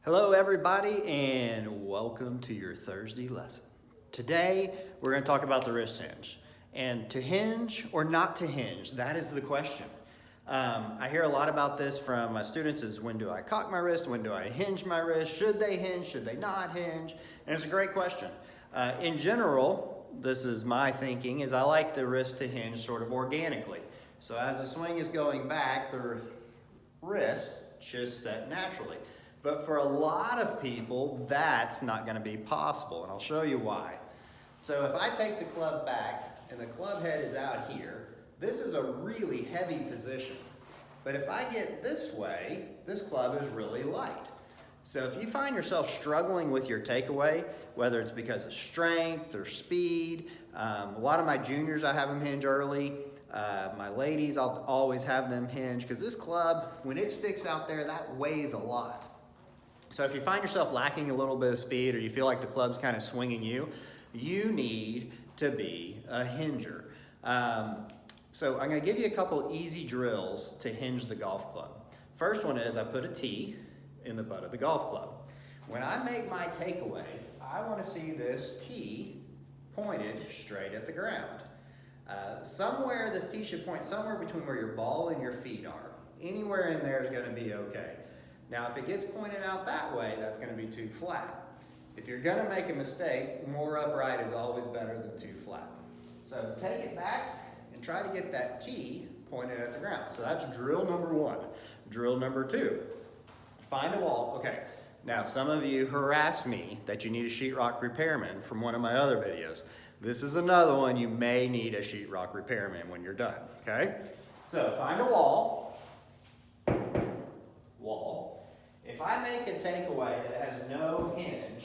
Hello everybody and welcome to your Thursday lesson. Today we're going to talk about the wrist hinge. And to hinge or not to hinge, that is the question. I hear a lot about this from my students is when do I cock my wrist, when do I hinge my wrist, should they hinge, should they not hinge? And it's a great question. In general, this is my thinking, is I like the wrist to hinge sort of organically. So as the swing is going back, the wrist just set naturally. But for a lot of people, that's not going to be possible, and I'll show you why. So if I take the club back and the club head is out here, this is a really heavy position. But if I get this way, this club is really light. So if you find yourself struggling with your takeaway, whether it's because of strength or speed, a lot of my juniors, I have them hinge early. My ladies, I'll always have them hinge because this club, when it sticks out there, that weighs a lot. So if you find yourself lacking a little bit of speed or you feel like the club's kind of swinging you, you need to be a hinger. So I'm going to give you a couple easy drills to hinge the golf club. First one is I put a tee in the butt of the golf club. When I make my takeaway, I want to see this tee pointed straight at the ground. Somewhere, this tee should point somewhere between where your ball and your feet are. Anywhere in there is going to be okay. Now, if it gets pointed out that way, that's going to be too flat. If you're going to make a mistake, more upright is always better than too flat. So take it back and try to get that tee pointed at the ground. So that's drill number one. Drill number two, find a wall. Okay, now some of you harass me that you need a sheetrock repairman from one of my other videos. This is another one you may need a sheetrock repairman when you're done, okay? So find a wall. If I make a takeaway that has no hinge,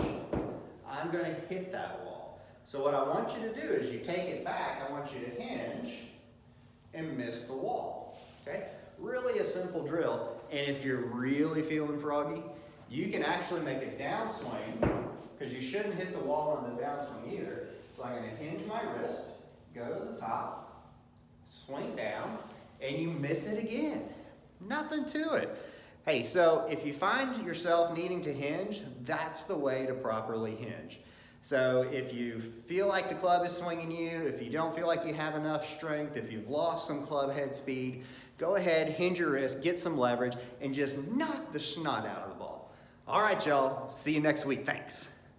I'm going to hit that wall. So what I want you to do is you take it back, I want you to hinge and miss the wall, okay? Really a simple drill, and if you're really feeling froggy, you can actually make a downswing, because you shouldn't hit the wall on the downswing either. So I'm going to hinge my wrist, go to the top, swing down, and you miss it again. Nothing to it. Hey, so if you find yourself needing to hinge, that's the way to properly hinge. So if you feel like the club is swinging you, if you don't feel like you have enough strength, if you've lost some club head speed, go ahead, hinge your wrist, get some leverage, and just knock the snot out of the ball. All right, y'all. See you next week. Thanks.